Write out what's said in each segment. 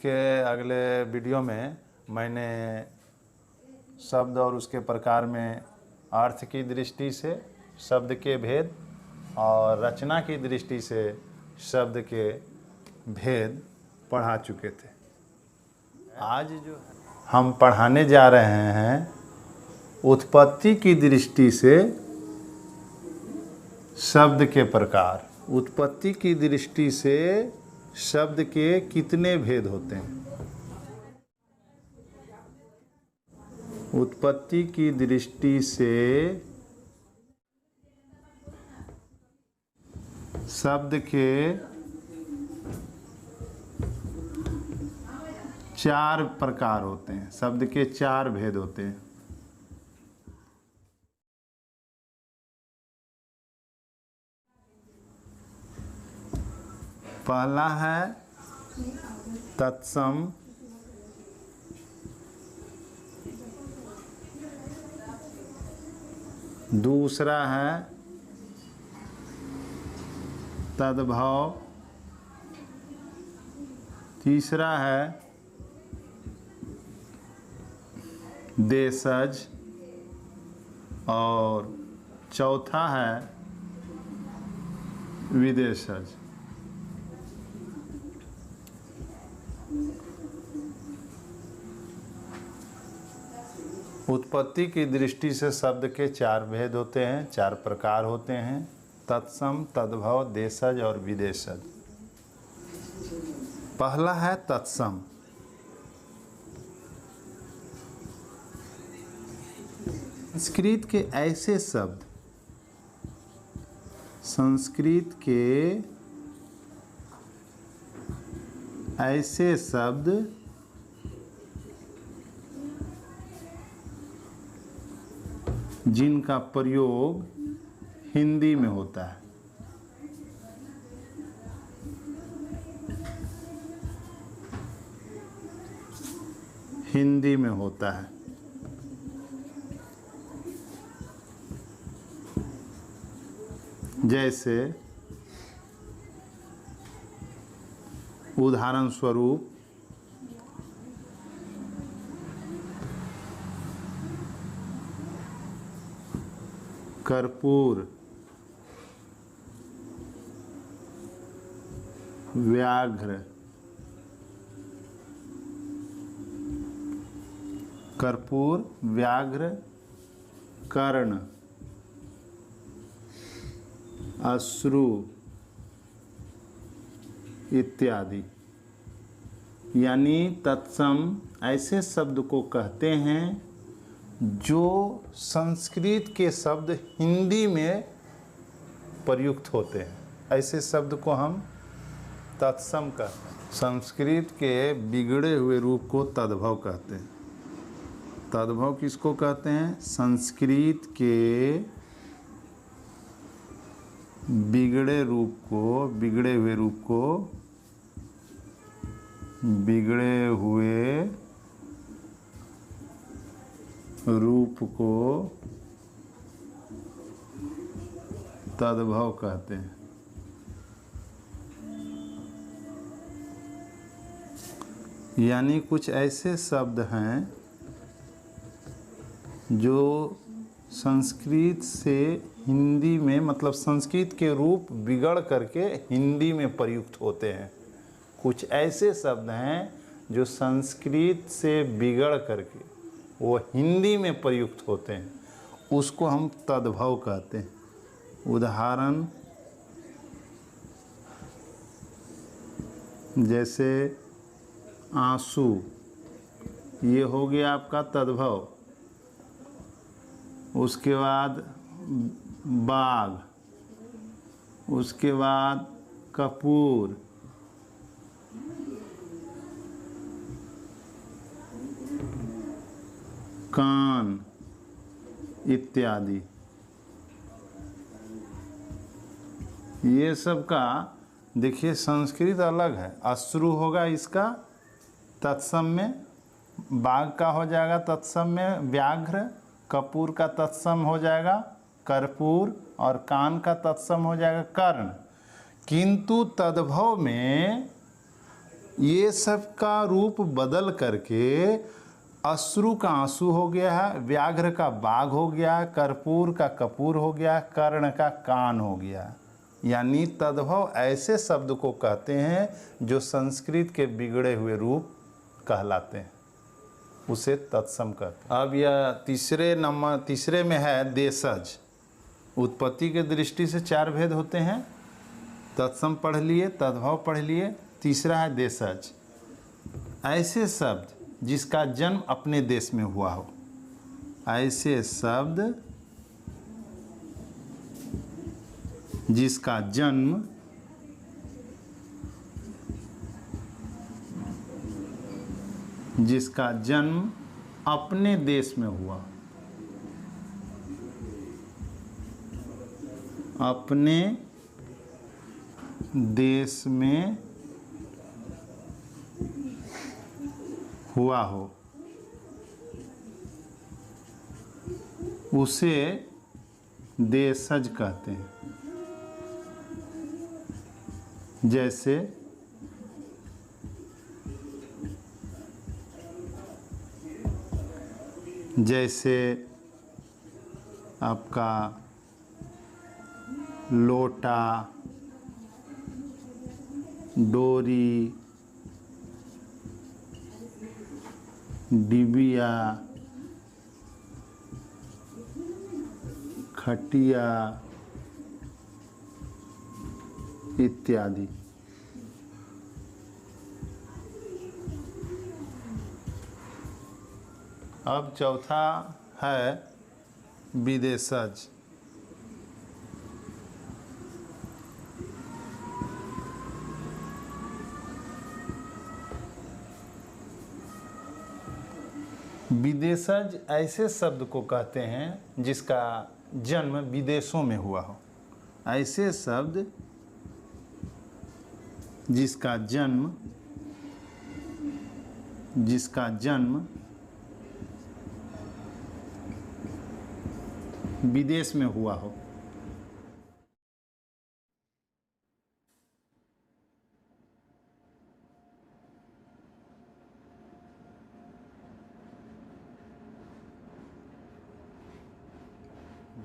इसके अगले वीडियो में मैंने शब्द और उसके प्रकार में अर्थ की दृष्टि से शब्द के भेद और रचना की दृष्टि से शब्द के भेद पढ़ा चुके थे। आज जो हम पढ़ाने जा रहे हैं उत्पत्ति की दृष्टि से शब्द के प्रकार। उत्पत्ति की दृष्टि से शब्द के कितने भेद होते हैं? उत्पत्ति की दृष्टि से शब्द के 4 प्रकार होते हैं। शब्द के 4 भेद होते हैं। पहला है तत्सम, दूसरा है तद्भव, तीसरा है देशज और चौथा है विदेशज। उत्पत्ति की दृष्टि से शब्द के 4 भेद होते हैं, 4 प्रकार होते हैं। तत्सम, तद्भव, देशज और विदेशज। पहला है तत्सम। संस्कृत के ऐसे शब्द, संस्कृत के ऐसे शब्द जिनका प्रयोग हिंदी में होता है। हिंदी में होता है। जैसे उदाहरण स्वरूप कर्पूर, व्याघ्र, कर्पूर, व्याघ्र, कर्ण, अश्रु इत्यादि। यानी तत्सम ऐसे शब्द को कहते हैं जो संस्कृत के शब्द हिंदी में प्रयुक्त होते हैं। ऐसे शब्द को हम तत्सम कहते हैं। संस्कृत के बिगड़े हुए रूप को तद्भव कहते हैं। तद्भव किसको कहते हैं? संस्कृत के बिगड़े हुए रूप को तद्भव कहते हैं। यानी कुछ ऐसे शब्द हैं जो संस्कृत से हिंदी में, मतलब संस्कृत के रूप बिगड़ करके हिंदी में प्रयुक्त होते हैं। कुछ ऐसे शब्द हैं जो संस्कृत से बिगड़ करके वो हिंदी में प्रयुक्त होते हैं, उसको हम तद्भव कहते हैं। उदाहरण जैसे आंसू, ये हो गया आपका तद्भव। उसके बाद बाघ, उसके बाद कपूर, कान इत्यादि। ये सब का देखिए संस्कृत अलग है। अश्रु होगा इसका तत्सम में, बाघ का हो जाएगा तत्सम में व्याघ्र, कपूर का तत्सम हो जाएगा कर्पूर और कान का तत्सम हो जाएगा कर्ण। किंतु तद्भव में ये सब का रूप बदल करके अश्रु का आंसू हो गया है, व्याघ्र का बाघ हो गया, कर्पूर का कपूर हो गया, कर्ण का कान हो गया। यानी तद्भव ऐसे शब्द को कहते हैं जो संस्कृत के बिगड़े हुए रूप कहलाते हैं, उसे तत्सम कहते हैं। अब यह तीसरे में है देशज। उत्पत्ति के दृष्टि से 4 भेद होते हैं, तत्सम पढ़ लिए, तद्भव पढ़ लिए, तीसरा है देशज। ऐसे शब्द जिसका जन्म अपने देश में हुआ हो, ऐसे शब्द जिसका जन्म अपने देश में हुआ, अपने देश में हुआ हो, उसे देशज कहते हैं। जैसे आपका लोटा, डोरी, डिबिया, खटिया इत्यादि। अब चौथा है विदेशज। विदेशज ऐसे शब्द को कहते हैं जिसका जन्म विदेशों में हुआ हो। ऐसे शब्द जिसका जन्म विदेश में हुआ हो।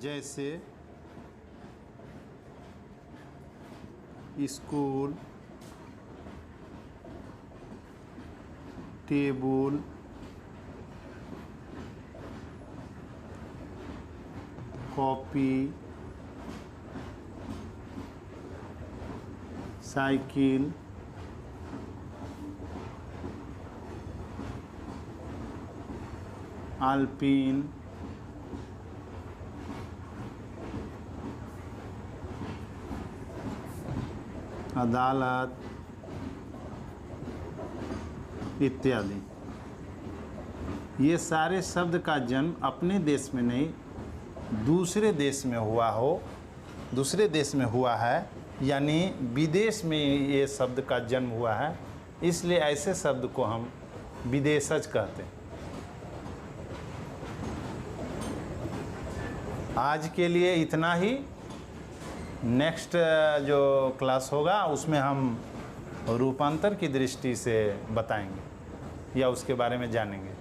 जैसे school, table, copy, cycle, alpine, अदालत इत्यादि। ये सारे शब्द का जन्म अपने देश में नहीं, दूसरे देश में हुआ हो, दूसरे देश में हुआ है, यानी विदेश में ये शब्द का जन्म हुआ है, इसलिए ऐसे शब्द को हम विदेशज कहते हैं। आज के लिए इतना ही। नेक्स्ट जो क्लास होगा उसमें हम रूपांतर की दृष्टि से बताएंगे या उसके बारे में जानेंगे।